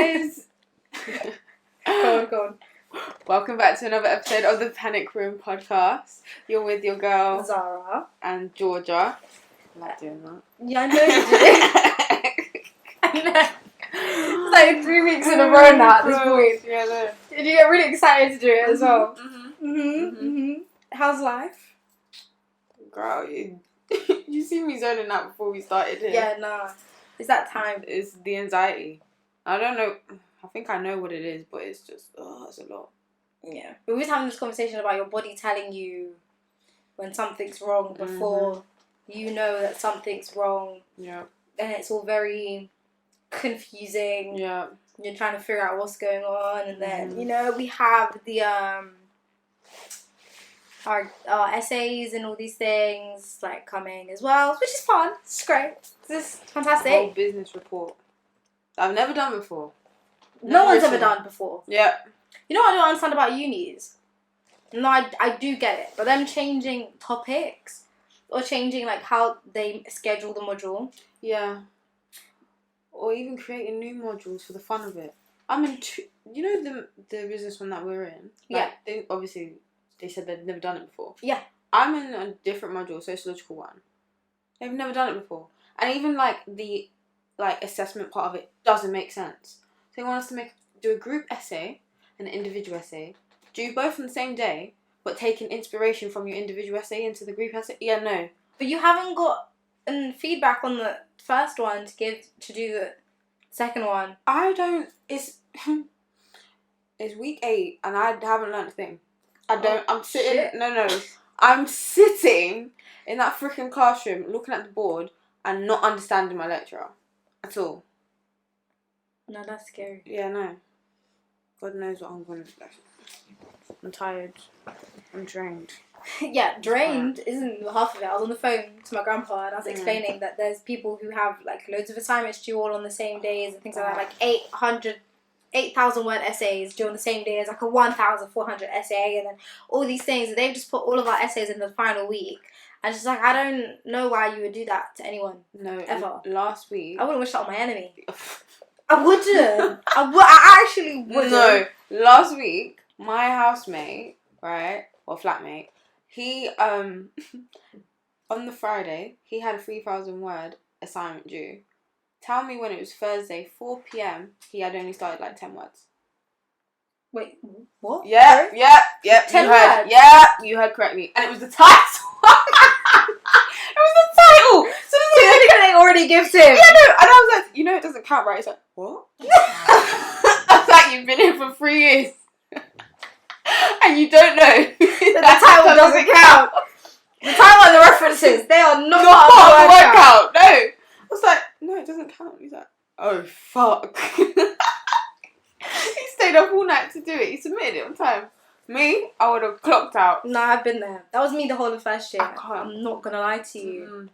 guys. Go on. Welcome back to another episode of the Panic Room podcast. You're with your girl Zara and Georgia. I like doing that. Yeah, I know you do. I know. It's like 3 weeks in a row now at this point. Yeah, no. Did you get really excited to do it as well? Mm-hmm. How's life? Girl, you see me zoning out before we started here. Yeah, nah. It's that time. It's the anxiety. I don't know. I think I know what it is, but it's just, it's a lot. Yeah. We were having this conversation about your body telling you when something's wrong before you know that something's wrong. Yeah. And it's all very confusing. Yeah. You're trying to figure out what's going on, and then we have the our essays and all these things like coming as well, which is fun. It's great. This is fantastic. Whole business report. I've never done before. No one's ever done before. Yeah. You know what I don't understand about unis? No, I do get it, but them changing topics or changing like how they schedule the module. Yeah. Or even creating new modules for the fun of it. I'm in the business one that we're in. Like, yeah. They said they'd never done it before. Yeah. I'm in a different module, sociological one. They've never done it before. And even like the assessment part of it doesn't make sense. So they want us to do a group essay and an individual essay. Do both on the same day, but taking inspiration from your individual essay into the group essay. Yeah, no. But you haven't got feedback on the first one to do the second one. I don't. It's week 8 and I haven't learnt a thing. I'm sitting. Shit. No. I'm sitting in that freaking classroom, looking at the board and not understanding my lecturer at all. No, that's scary. Yeah, no. God knows what I'm going to do. I'm tired. I'm drained. Yeah, drained isn't half of it. I was on the phone to my grandpa and I was explaining that there's people who have like loads of assignments due all on the same days and things like that, like 8,000 word essays due on the same day as like a 1,400 essay, and then all these things, and they've just put all of our essays in the final week. And just like, I don't know why you would do that to anyone. No, ever. Last week, I wouldn't wish that on my enemy. I wouldn't. I actually wouldn't. No, last week, my housemate, right, or flatmate, he, on the Friday, he had a 3,000 word assignment due. Tell me when it was Thursday, 4 p.m, he had only started like 10 words. Wait, what? Yeah. 10 words? Yeah, you heard correctly. And it was the title. It was the title. So they already gives him. Yeah, no. And I was like, it doesn't count, right? It's like, what? I was like, you've been here for 3 years. And you don't know. The title doesn't count. The title and the references, they are not part of the word count. No. I was like, no, it doesn't count. He's like, oh, fuck. He stayed up all night to do it. He submitted it on time. Me, I would have clocked out. No, I've been there. That was me the whole of first year. I can't. I'm not going to lie to you.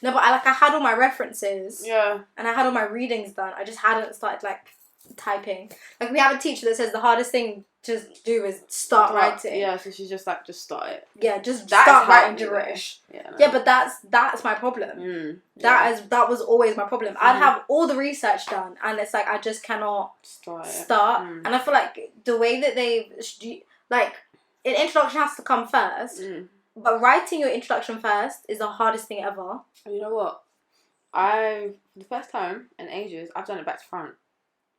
No, but I had all my references. Yeah. And I had all my readings done. I just hadn't started, typing. Like, we have a teacher that says the hardest thing to do is start writing. Yeah, so she's just like, just start it. Yeah, just start writing gibberish. Yeah, no. Yeah, but that's my problem. That was always my problem. I'd have all the research done, and it's like I just cannot start. And I feel like the way that an introduction has to come first, but writing your introduction first is the hardest thing ever. You know what? For the first time in ages, I've done it back to front.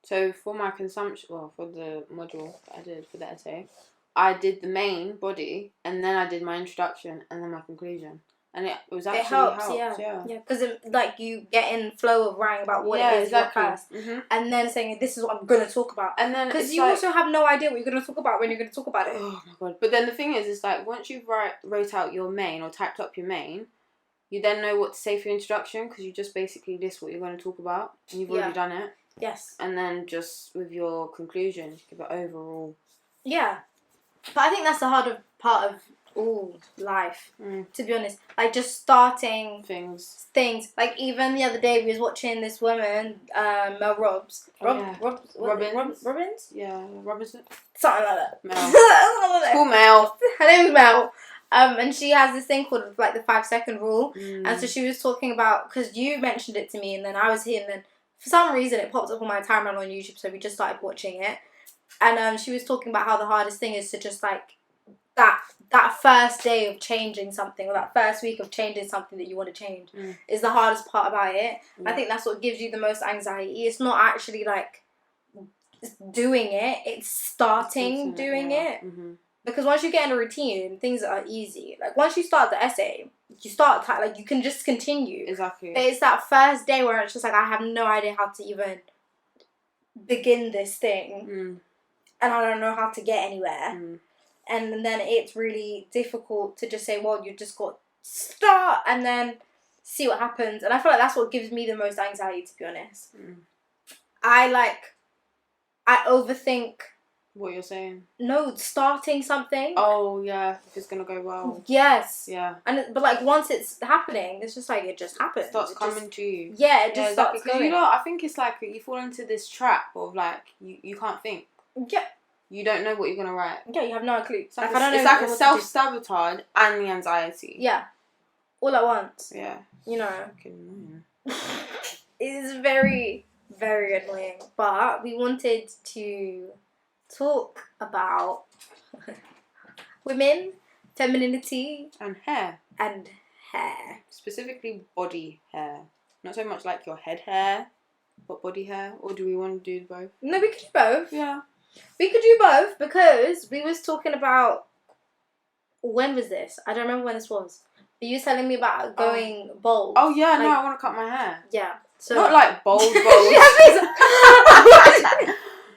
So for my consumption, for the module that I did for the essay, I did the main body, and then I did my introduction, and then my conclusion. And it was actually helped. Yeah. Because you get in flow of writing about what it is first, and then saying this is what I'm going to talk about. And then because you also have no idea what you're going to talk about when you're going to talk about it. Oh my god! But then the thing is, it's like once you've wrote out your main or typed up your main, you then know what to say for your introduction because you just basically list what you're going to talk about, and you've already done it. Yes. And then just with your conclusion, give it overall. Yeah. But I think that's the harder part of all life, to be honest. Like, just starting things. Like, even the other day, we was watching this woman, Mel Robbins. Robbins? Yeah, Robinson. Something like that. Mel. Cool Mel. Her name's Mel. And she has this thing called, the 5-second rule. And so she was talking about, because you mentioned it to me, and then I was here, and then for some reason it popped up on my timeline on YouTube, so we just started watching it. And she was talking about how the hardest thing is to just like that first day of changing something, or that first week of changing something that you want to change, is the hardest part about it. I think that's what gives you the most anxiety. It's not actually like doing it, it's starting doing it. Because once you get in a routine, things are easy. Like once you start the essay, you start like you can just continue. Exactly. But it's that first day where it's just like, I have no idea how to even begin this thing, and I don't know how to get anywhere. And then it's really difficult to just say, well, you just got to start and then see what happens. And I feel like that's what gives me the most anxiety, to be honest. I overthink what you're saying. No, starting something. Oh yeah, if it's gonna go well. Yes. Yeah. But like once it's happening, it's just like it just happens. It starts coming to you. Yeah, it just starts going. You know, I think it's like you fall into this trap of like you can't think. Yeah. You don't know what you're gonna write. Yeah, you have no clue. It's like a self-sabotage and the anxiety. Yeah. All at once. Yeah. You know. It is very, very annoying. But we wanted to talk about women, femininity, and hair. Specifically body hair. Not so much like your head hair, but body hair. Or do we want to do both? No, we could do both. Yeah. We could do both because we was talking about, when was this? I don't remember when this was. But you was telling me about going bald. Oh yeah, no, I want to cut my hair. Yeah. So not like bald.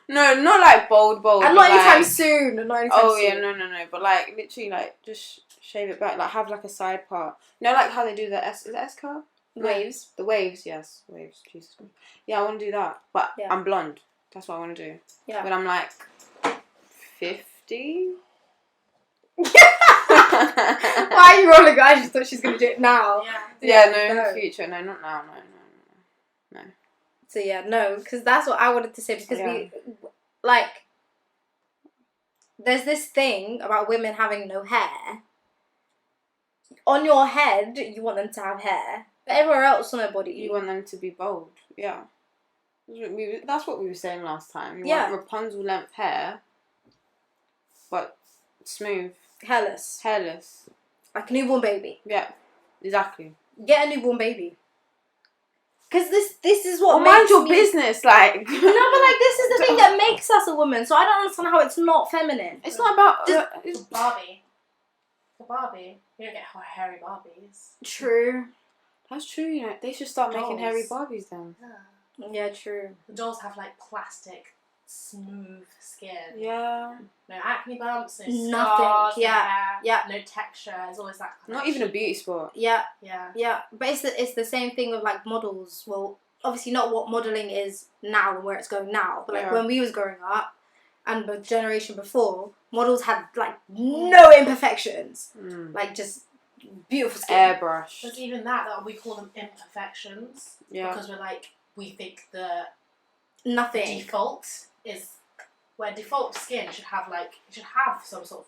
No, not like bald. And not anytime soon. Yeah, no. But like literally, like just shave it back. Like have like a side part. You know, like how they do the is it S curl? Waves. The waves, yes, waves. Jesus. Yeah, I want to do that, but I'm blonde. That's what I want to do. Yeah. When I'm like 50. Why are you rolling? I just thought she's gonna do it now. Yeah. No, in the future. No, not now. No. So yeah, no, because that's what I wanted to say. Because we, like, there's this thing about women having no hair. On your head, you want them to have hair, but everywhere else on their body, you want them to be bald. Yeah. That's what we were saying last time. You want Rapunzel length hair, but smooth. Hairless. Like a newborn baby. Yeah, exactly. Get a newborn baby. Because this is what mind your business, like. No, but like this is the thing that makes us a woman, so I don't understand how it's not feminine. It's not about... it's Barbie. For Barbie, you don't get hairy Barbies. True. That's true, you know. They should start making hairy Barbies then. Yeah, true. The dolls have like plastic, smooth skin. Yeah. No acne bumps, no nothing. Scars, Yeah. No texture. It's always that kind Not of even a beauty spot. Yeah. Yeah. But it's the same thing with like models. Well, obviously not what modelling is now and where it's going now, but like when we was growing up and the generation before, models had like no imperfections. Like just beautiful skin. Airbrush. But even that we call them imperfections. Yeah. Because we think the nothing default is where default skin should have some sort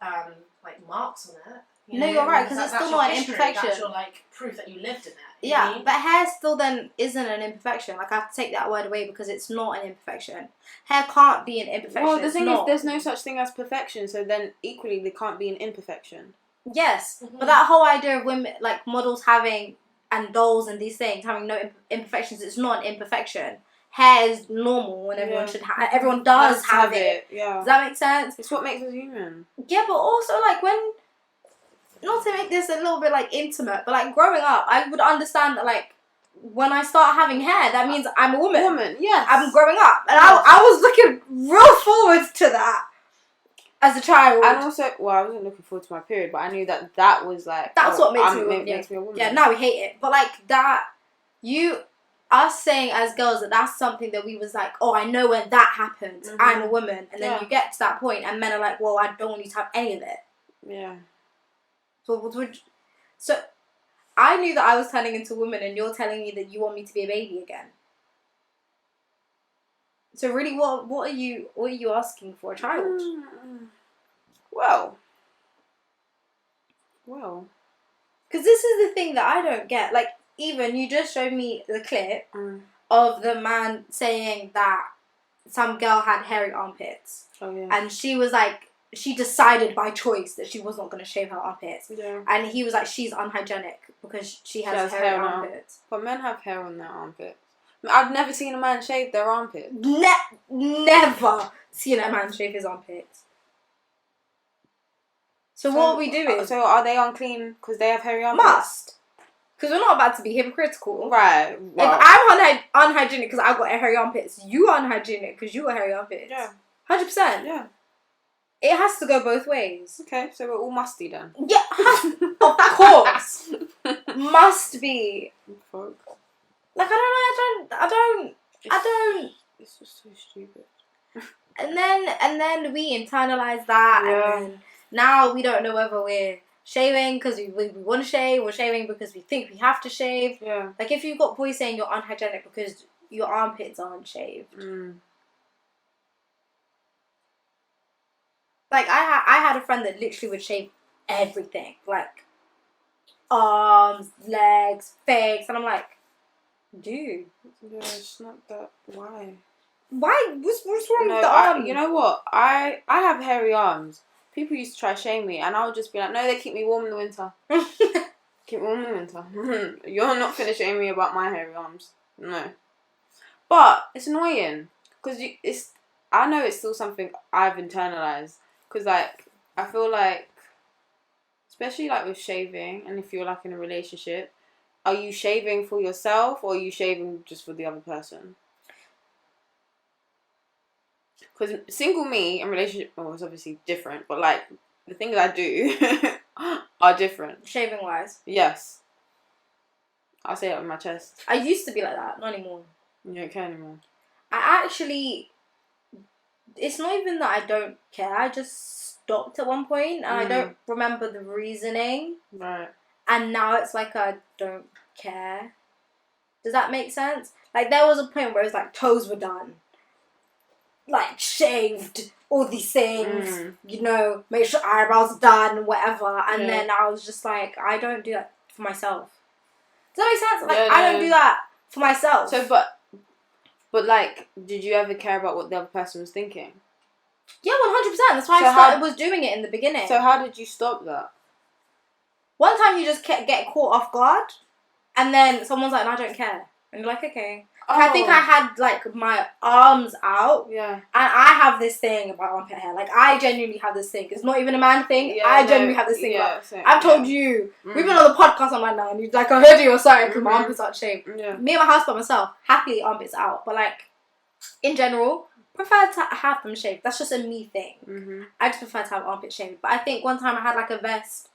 of like marks on it. You're right, because it's still not an imperfection. That's your like proof that you lived in it. Yeah, but hair still then isn't an imperfection. Like I have to take that word away because it's not an imperfection. Hair can't be an imperfection. Well, the thing is, there's no such thing as perfection, so then equally there can't be an imperfection. Yes, but that whole idea of women, like models having, and dolls and these things having no imperfections, it's not an imperfection. Hair is normal and everyone should have. Everyone does have it. Yeah. Does that make sense? It's what makes us human. Yeah, but also like when, not to make this a little bit like intimate, but like growing up, I would understand that like when I start having hair, that means I'm a woman. Yes. I'm growing up, and I was looking real forward to that as a child. And also, well, I wasn't looking forward to my period, but I knew that was like that's what makes me a woman. Yeah, now we hate it, but like that, us saying as girls that's something that we was like, oh, I know when that happens, I'm a woman, and then you get to that point, and men are like, well, I don't want you to have any of it. Yeah. So I knew that I was turning into a woman, and you're telling me that you want me to be a baby again. So really, what are you asking for a child? Well, because this is the thing that I don't get. Like, even you just showed me the clip of the man saying that some girl had hairy armpits. Oh, yeah. And she was like, she decided by choice that she was not going to shave her armpits. Yeah. And he was like, she's unhygienic because she has hairy armpits. But men have hair on their armpits. I've never seen a man shave their armpits. Never seen a man shave his armpits. So what are we doing? So are they unclean because they have hairy armpits? Must. Because we're not about to be hypocritical. Right. Well. If I'm unhygienic because I got hairy armpits, you are unhygienic because you got hairy armpits. Yeah. 100%. Yeah. It has to go both ways. Okay, so we're all musty then. Yeah, of course. Must be. Fuck. Like, I don't. It's just so stupid. And then we internalize that, Yeah. and then now we don't know whether we're shaving because we want to shave, or shaving because we think we have to shave. Yeah. Like, if you've got boys saying you're unhygienic because your armpits aren't shaved. Like, I had a friend that literally would shave everything. Like, arms, legs, face. And I'm like, dude. Yeah, it's not that. Why? Why? What's wrong with the arm? You know what? I have hairy arms. People used to try to shame me, and I would just be like, no, they keep me warm in the winter. Keep me warm in the winter. You're not finna shame me about my hairy arms. No. But it's annoying. Because I know it's still something I've internalized. Because, like, I feel like, especially, like, with shaving, and if you're, like, in a relationship, are you shaving for yourself, or are you shaving just for the other person? Because single me and relationship, well, it's obviously different, but, like, the things I do are different. Shaving wise. Yes. I'll say it on my chest. I used to be like that, not anymore. You don't care anymore. I actually, it's not even that I don't care, I just stopped at one point, and I don't remember the reasoning. Right. And now it's like I don't care. Does that make sense? Like, there was a point where it was like toes were done. Like, shaved, all these things, you know, make sure eyebrows are done, whatever. And then I was just like, I don't do that for myself. Does that make sense? Like, I don't do that for myself. So, but like, did you ever care about what the other person was thinking? Yeah, 100%. That's why I was doing it in the beginning. So how did you stop that? One time you just get caught off guard, and then someone's like, no, I don't care. And you're like, okay. I think I had, like, my arms out. Yeah. And I have this thing about armpit hair. Like, I genuinely have this thing. It's not even a man thing. Yeah, I genuinely have this thing. Yeah, I've told you. We've been on the podcast on my now, and you like, I heard you or something because my armpits aren't shaved. Yeah. Me and my house by myself, happily armpits out. But, like, in general, prefer to have them shaved. That's just a me thing. I just prefer to have armpits shaved. But I think one time I had, like, a vest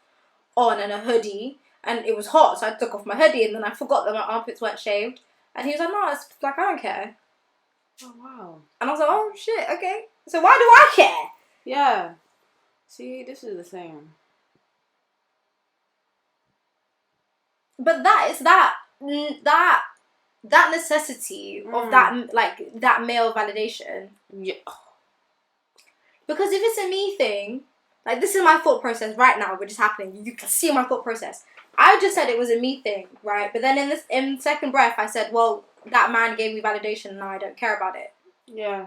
on and a hoodie, and it was hot, so I took off my hoodie, and then I forgot that my armpits weren't shaved. And he was like, no, it's like, I don't care. Oh, wow. And I was like, oh, shit, okay. So why do I care? Yeah. See, this is the thing. But that is that necessity of that, like, that male validation. Yeah. Because if it's a me thing, like, this is my thought process right now, which is happening. You can see my thought process. I just said it was a me thing, right? But then in second breath, I said, well, that man gave me validation, and now I don't care about it. Yeah.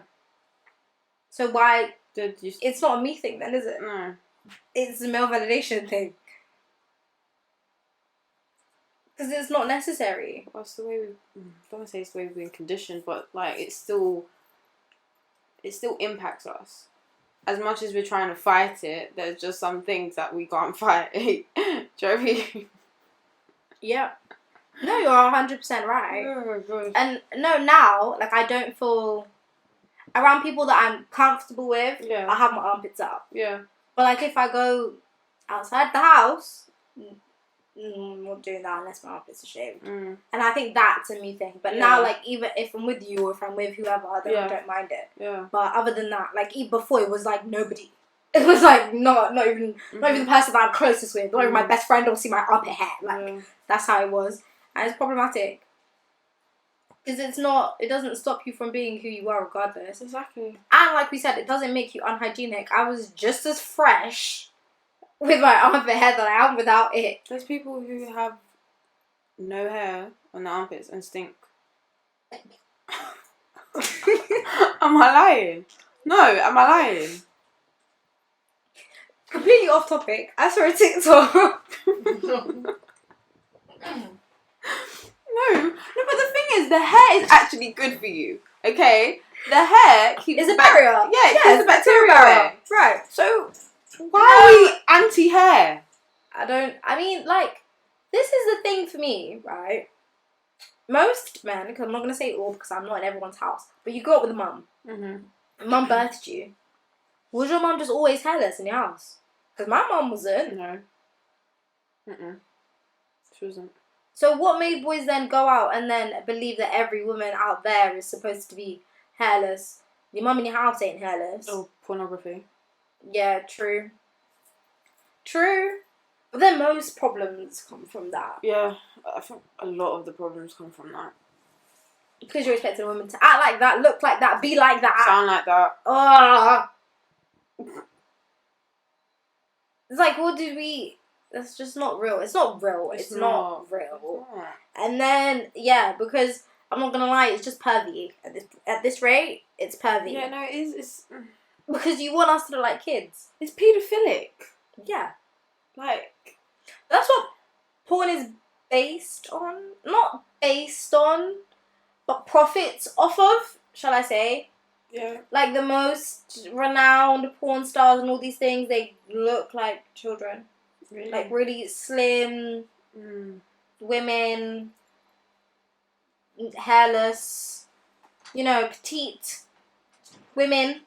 So why? Did you? It's not a me thing, then, is it? No. It's a male validation thing. Because it's not necessary. Well, it's the way I don't want to say it's the way we've been conditioned, but, like, it still impacts us. As much as we're trying to fight it, there's just some things that we can't fight. Jovi. Yeah. No, you're 100% right. Oh, gosh. And no, now, like, I don't feel around people that I'm comfortable with. Yeah. I have my armpits out. Yeah. But, like, if I go outside the house, I'm not doing that unless my armpits are shaved. And I think that's a me thing. But now, like, even if I'm with you or if I'm with whoever, then I don't mind it. Yeah. But other than that, like, even before, it was like nobody. It was like not even the person that I'm closest with, not even my best friend will see my armpit hair. Like, that's how it was. And it's problematic. Because it doesn't stop you from being who you are regardless. Exactly. And like we said, it doesn't make you unhygienic. I was just as fresh with my armpit hair that I am without it. There's people who have no hair on their armpits and stink. Am I lying? No, am I lying? Completely off topic. I saw a TikTok. No, but the thing is, the hair is actually good for you. Okay, the hair keeps It's a barrier. Yeah, it keeps the bacteria away. Right. So why are we anti-hair? I mean, like, this is the thing for me, right? Most men, because I'm not going to say all because I'm not in everyone's house, but you grew up with a mum. Mm-hmm. Mum birthed you. Was your mum just always hairless in your house? Because my mum wasn't. No. She wasn't. So what made boys then go out and then believe that every woman out there is supposed to be hairless? Your mum in your house ain't hairless. Oh, pornography. Yeah, true. True. But then most problems come from that. Yeah, I think a lot of the problems come from that. Because you're expecting a woman to act like that, look like that, be like that. Sound like that. It's like, what did we... That's just not real. It's not real. It's not real. Yeah. And then, yeah, because I'm not going to lie, it's just pervy. At this rate, it's pervy. Yeah, no, it is. It's Because you want us to look like kids. It's paedophilic. Yeah. Like, That's what porn is based on. Not based on, but profits off of, shall I say. yeah. Like the most renowned porn stars and all these things, they look like children. Really? Like really slim women, hairless, petite women.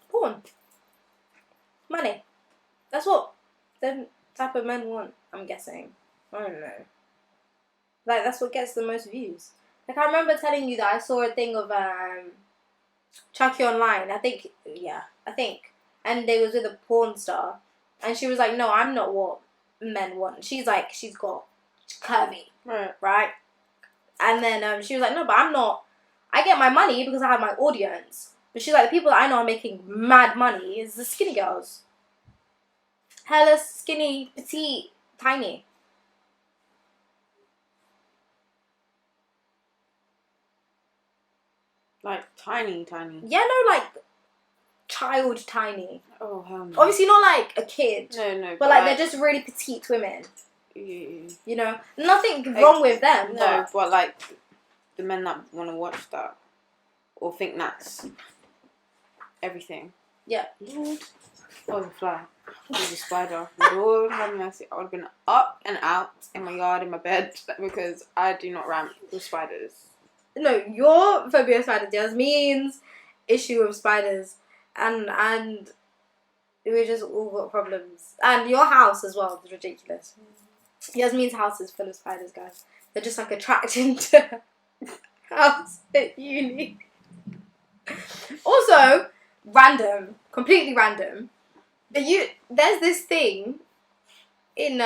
Porn. Money. That's what the type of men want, I'm guessing. I don't know. Like, that's what gets the most views. Like, I remember telling you that I saw a thing of Chucky Online. I think. And they was with a porn star. And she was like, no, I'm not what men want. She's like, she's got curvy. Right? And then she was like, no, but I'm not. I get my money because I have my audience. But she's like, the people that I know are making mad money is the skinny girls. Hairless, skinny, petite, tiny. Like, tiny. Yeah, no, like, child tiny. Oh, hell no. Obviously not like a kid. No. But like, they're just really petite women. Yeah. Nothing wrong with them. No, but like, the men that want to watch that, or think that's everything. Yeah. Lord. Oh, the fly. There's a spider. Lord have mercy. I would have been up and out in my yard, in my bed, because I do not ramp with spiders. No, your phobia of spiders, Yasmin's issue with spiders, and we just all got problems. And your house as well is ridiculous. Yasmin's house is full of spiders, guys. They're just like attracting to her house at uni. Also, completely random. But there's this thing in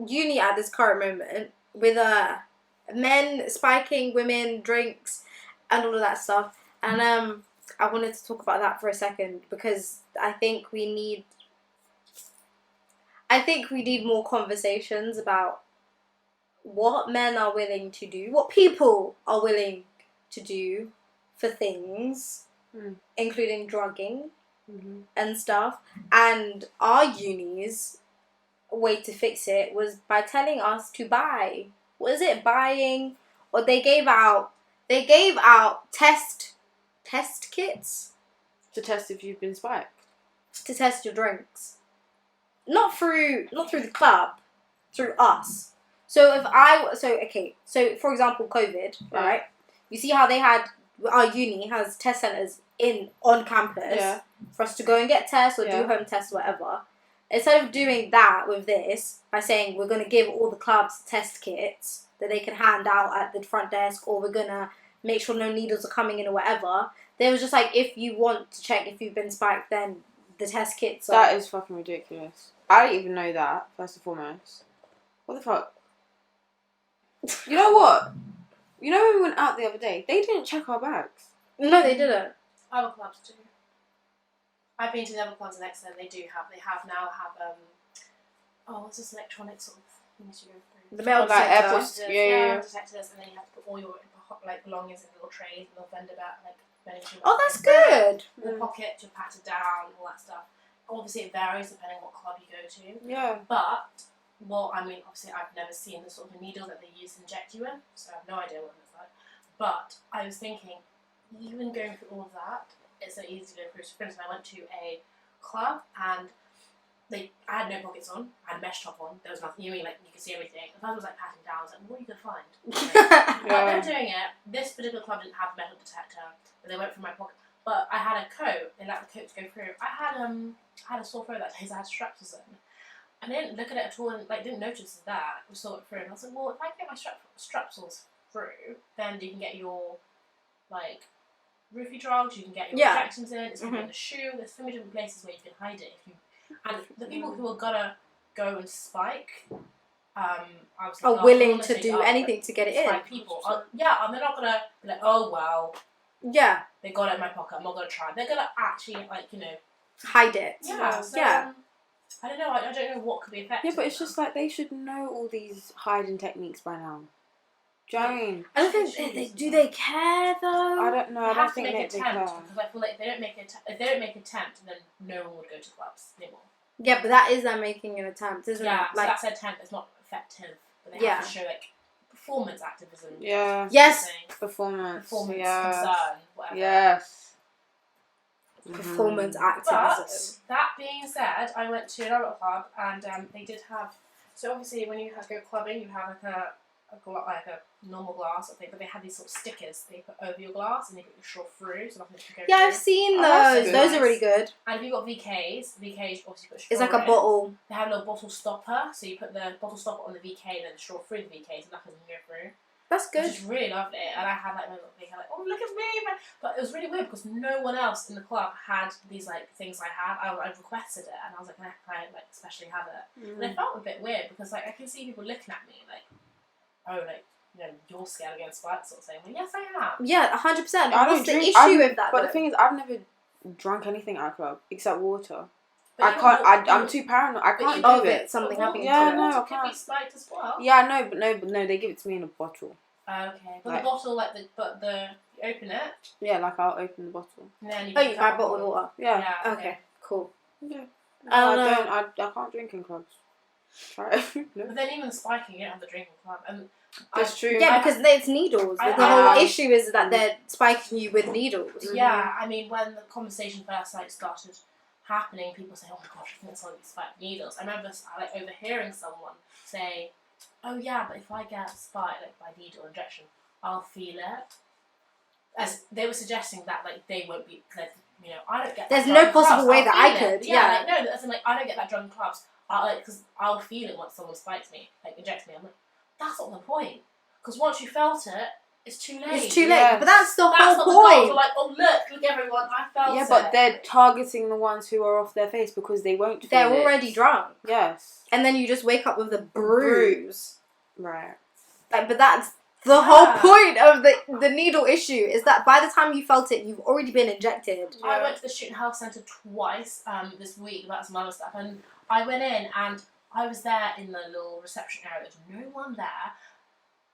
uni at this current moment with men spiking women, drinks, and all of that stuff. And I wanted to talk about that for a second because I think we need more conversations about what men are willing to do, what people are willing to do for things, including drugging and stuff. And our uni's way to fix it was by telling us to buy. Was it buying? Or they gave out test kits To test if you've been spiked. to test your drinks. Not through the club, through us. So for example, COVID, right? You see how our uni has test centers on campus for us to go and get tests or do home tests, whatever. Instead of doing that with this, by saying we're going to give all the clubs test kits that they can hand out at the front desk, or we're going to make sure no needles are coming in or whatever, there was just like, if you want to check if you've been spiked, then the test kits are... That is fucking ridiculous. I didn't even know that, first and foremost. What the fuck? You know what? You know when we went out the other day, they didn't check our bags. No, they didn't. Other clubs do. I've been to the other clubs in Exeter, and they have now what's this electronic sort of thing to go through? The metal Like detector. airports. Yeah. detectors, and then you have to put all your like belongings in little trays, and they'll vendor about like vending machine. Oh, that's good. Your pocket to pat it down, all that stuff. Obviously, it varies depending on what club you go to. Yeah. But, well, I mean, obviously, I've never seen the sort of needle that they use to inject you in, so I have no idea what it looks like. But I was thinking, even going through all of that, it's so easy to go through. So, for instance, I went to a club and I had no pockets on, I had a mesh top on, there was nothing, you could see everything. The person was like patting down, I was like, what are you going to find? But them doing it, this particular club didn't have a metal detector, but they went through my pocket. But I had a coat, they let the coat to go through. I had a sore throat that day, so I had straps in. I didn't look at it at all and didn't notice that. We saw it through, and I was like, well, if I get my strapsals through, then you can get your roofie drugs, you can get your injections in, it's gonna be in the shoe. There's so many different places where you can hide it. And the people who are gonna go and spike, I was like, are willing to do anything to get it in. People, and they're not gonna be like, oh well. Yeah. They got it in my pocket. I'm not gonna try. They're gonna actually hide it. Yeah. So, I don't know. I don't know what could be effective. Yeah, but it's just like they should know all these hiding techniques by now. Do you know what I mean? I don't think do they care though? I don't know. I don't think they they care. care. Because I feel like if they don't make an attempt, then no one would go to clubs anymore. Yeah, but that is them making an attempt, isn't it? Yeah, so that's their attempt. It's not effective, but they have to show performance activism. Yeah. Yes. Performance concern. Whatever. Yes. Performance activism. But that being said, I went to another club and they did have. So obviously, when you go clubbing, you have like a normal glass, I think, but they had these sort of stickers they put over your glass and they put your straw through, so nothing can go through. I've seen those. Those are really good. And if you've got VKs obviously put straw It's like a in. bottle. They have a little bottle stopper, so you put the bottle stopper on the VK and then the straw through the VK, so nothing can go through. That's good. I just really loved it, and I had my little VK oh look at me, but it was really weird because no one else in the club had these things I had. I requested it, and I was like, can I especially have it? And it felt a bit weird because I can see people looking at me you're scared of getting spiked, sort of thing. Well, yes, I am. Yeah, 100%. What's the issue with that? But the thing is, I've never drunk anything at a club except water. But I'm too paranoid. I can't do it. Something happening. Yeah, to no, it. I can't. Can be spiked as well. Yeah, but no, they give it to me in a bottle. Okay, but the bottle, you open it. Yeah, I'll open the bottle. And then you buy bottled water. Yeah. Okay. Cool. Yeah. I can't drink in clubs. Try. No. But then even the spiking, you don't have the drinking club. And That's true. Yeah, because it's needles. The whole issue is that they're spiking you with needles. Yeah, I mean, when the conversation first started happening, people say, "Oh my gosh, I think it's all these spiked needles." I remember overhearing someone say, "Oh yeah, but if I get spiked by needle injection, I'll feel it." As they were suggesting that they won't be, I don't get. There's no possible way that I could. Yeah. No, as in I don't get that drunk in clubs. Because I'll feel it once someone spikes me, injects me. I'm like, that's not the point. Because once you felt it, it's too late. It's too late. But that's the whole not point. The oh look everyone, I felt it. Yeah, but they're targeting the ones who are off their face because they won't feel They're it. already drunk. Yes. And then you just wake up with a bruise. Right. But that's the whole point of the needle issue is that by the time you felt it, you've already been injected. I went to the Student Health Centre twice this week about some other stuff, and I went in and I was there in the little reception area. There was no one there.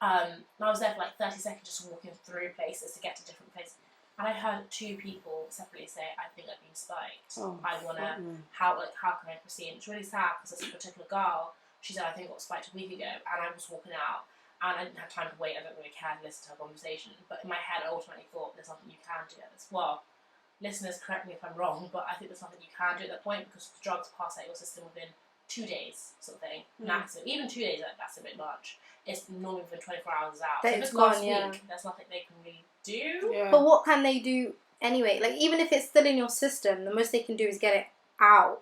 And I was there for 30 seconds just walking through places to get to different places. And I heard two people separately say, I think I've been spiked. I want to, how can I proceed? It's really sad because this particular girl, she said, I think I got spiked a week ago. And I was walking out and I didn't have time to wait. I don't really care to listen to her conversation. But in my head, I ultimately thought there's nothing you can do at this. Well, listeners, correct me if I'm wrong, but I think there's nothing you can do at that point because the drugs pass out your system within 2 days, sort of thing. Maximum. Even 2 days, that's a bit much. It's normally within 24 hours out. So if it's last week, there's nothing they can really do. Yeah. But what can they do anyway? Even if it's still in your system, the most they can do is get it out.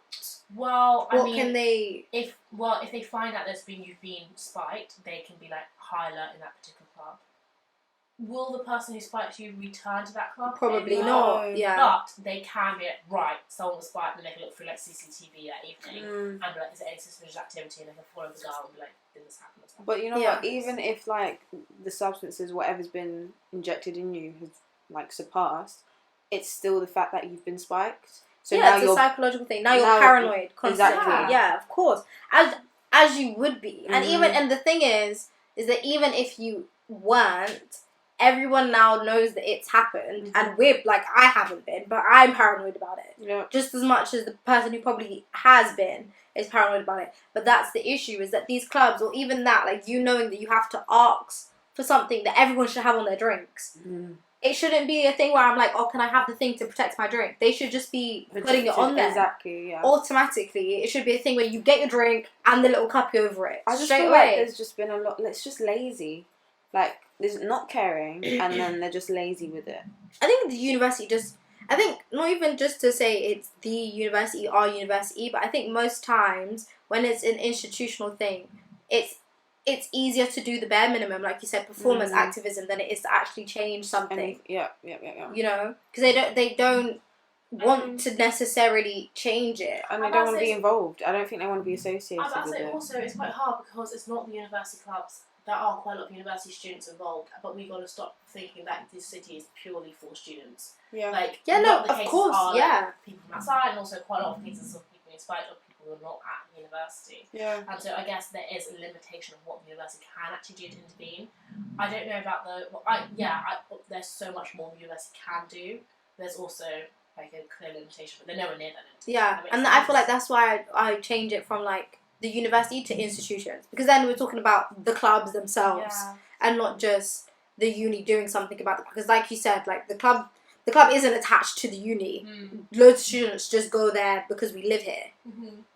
Well, what can they? If they find out you've been spiked, they can be high alert in that particular club. Will the person who spiked you return to that club? Probably not. Yeah. But they can be right. Someone was spiked, and they can look through CCTV that evening and be is there any suspicious activity? And they can follow the girl and be did this happen? Or something? But you know what? Even if the substances, whatever's been injected in you, has surpassed, it's still the fact that you've been spiked. So now it's a psychological thing. Now you're paranoid constantly. Exactly. Yeah, of course. And as you would be. And and the thing is that even if you weren't, everyone now knows that it's happened, and we're like, I haven't been, but I'm paranoid about it. Yeah. Just as much as the person who probably has been is paranoid about it. But that's the issue, is that these clubs, or even that, like, you knowing that you have to ask for something that everyone should have on their drinks. It shouldn't be a thing where I'm like, oh, can I have the thing to protect my drink? They should just be putting it on there. Exactly, yeah. Automatically. It should be a thing where you get your drink and the little cup over it. I just straight feel away. like there's just been a lot... It's just lazy. Like, there's not caring, and then they're just lazy with it. I think the university just... I think, not even just to say it's the university, our university, but I think most times, when it's an institutional thing, it's easier to do the bare minimum, like you said, performance activism, than it is to actually change something. Yeah. You know, because they don't want to necessarily change it, and they don't want to be involved. I don't think they want to be associated with it. Also, it's quite hard because it's not the university clubs. There are quite a lot of university students involved, but we got to stop thinking that this city is purely for students. Yeah. Like, yeah, a lot no, of the of cases course, are, yeah. Like, people from outside, and also quite a lot of cases of people in spite of people who are not at university. Yeah. And so I guess there is a limitation of what the university can actually do to intervene. I don't know about there's so much more the university can do. There's also like a clear limitation, but they're nowhere near that limitation. Yeah, and I feel like that's why I change it from like the university to institutions, because then we're talking about the clubs themselves and not just the uni doing something about it. Because like you said, like the club isn't attached to the uni. Loads of students just go there because we live here.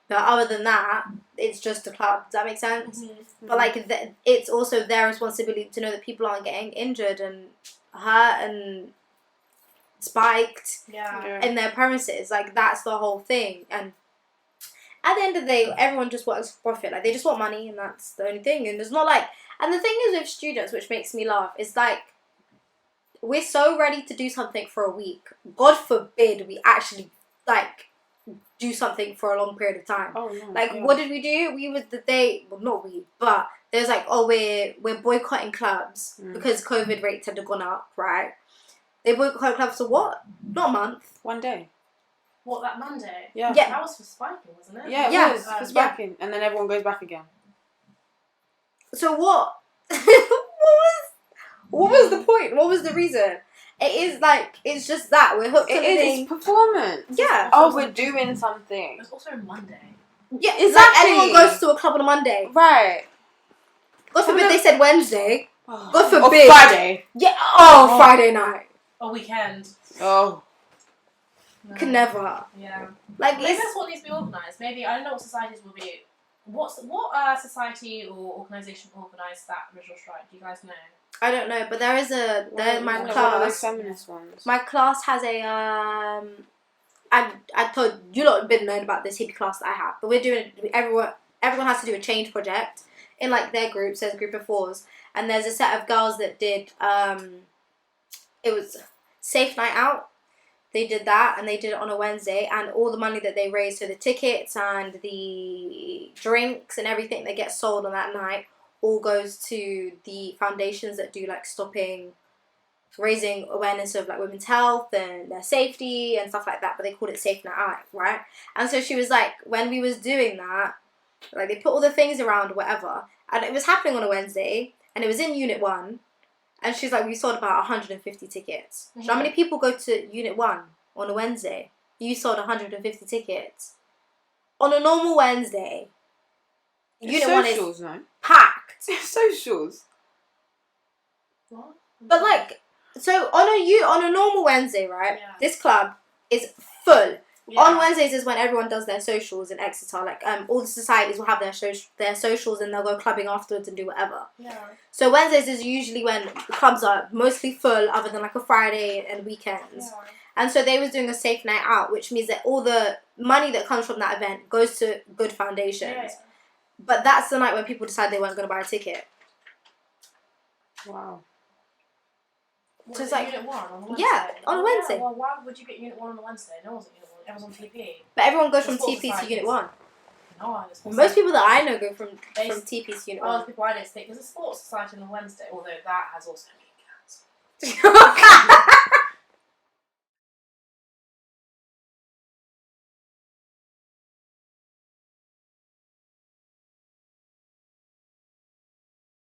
But other than that, it's just a club. Does that make sense? But like it's also their responsibility to know that people aren't getting injured and hurt and spiked in their premises. Like, that's the whole thing. And at the end of the day, everyone just wants for profit. Like, they just want money, and that's the only thing. And there's not like... And the thing is with students, which makes me laugh, is like, we're so ready to do something for a week. God forbid we actually, like, do something for a long period of time. Oh, no. Like, what did we do? We was the day... Well, not we, but there's like, oh, we're boycotting clubs because COVID rates had gone up, right? They boycotted clubs for what? Not a month. One day. What, that Monday? Yeah. That was for spiking, wasn't it? Yeah, it was for spiking. And then everyone goes back again. So what? what was the point? What was the reason? It is like, it's just that. We're hooked on the thing. It's performance. Yeah. Oh, we're doing something. It's also Monday. Yeah, Exactly. like anyone goes to a club on a Monday. Right. God forbid they said Wednesday. Oh. God forbid. Or Friday. Yeah. Oh, Friday night. A weekend. Oh. No. Could never. Yeah. Like, Maybe that's what needs to be organised. Maybe, I don't know what societies will be. What society or organisation organised that original strike? Do you guys know? I don't know, but there is a... my One of those class... feminist ones. My class has a... I told you lot been known about this hippie class that I have, but we're doing... Everyone has to do a change project in, like, their groups. There's a group of 4s. And there's a set of girls that did... it was Safe Night Out. They did that, and they did it on a Wednesday, and all the money that they raised, so the tickets and the drinks and everything that gets sold on that night, all goes to the foundations that do, like, raising awareness of, like, women's health and their safety and stuff like that, but they called it Safe Night Out, right? And so she was like, when we was doing that, like, they put all the things around, whatever, and it was happening on a Wednesday, and it was in Unit 1, and she's like, we sold about 150 tickets. So how many people go to Unit 1 on a Wednesday? You sold 150 tickets. On a normal Wednesday, Unit 1 is packed. Socials. What? But like, so on a normal Wednesday, right? Yeah. This club is full. Yeah. On Wednesdays is when everyone does their socials in Exeter. Like, all the societies will have their socials, and they'll go clubbing afterwards and do whatever. Yeah. So Wednesdays is usually when the clubs are mostly full, other than like a Friday and weekends. Yeah. And so they was doing a Safe Night Out, which means that all the money that comes from that event goes to good foundations. Yeah. But that's the night when people decide they weren't going to buy a ticket. Wow. What, So it's like, Unit 1 on a Wednesday? yeah, on a Wednesday. Well, why would you get Unit 1 on a Wednesday? No one's at Unit 1. Everyone's on TP. But everyone goes from The sports TP to societies. Unit 1. No, it's Most people that I know go from They- TP to Unit Oh, 1. the people I don't think there's a sports society on a Wednesday, although that has also been cancelled.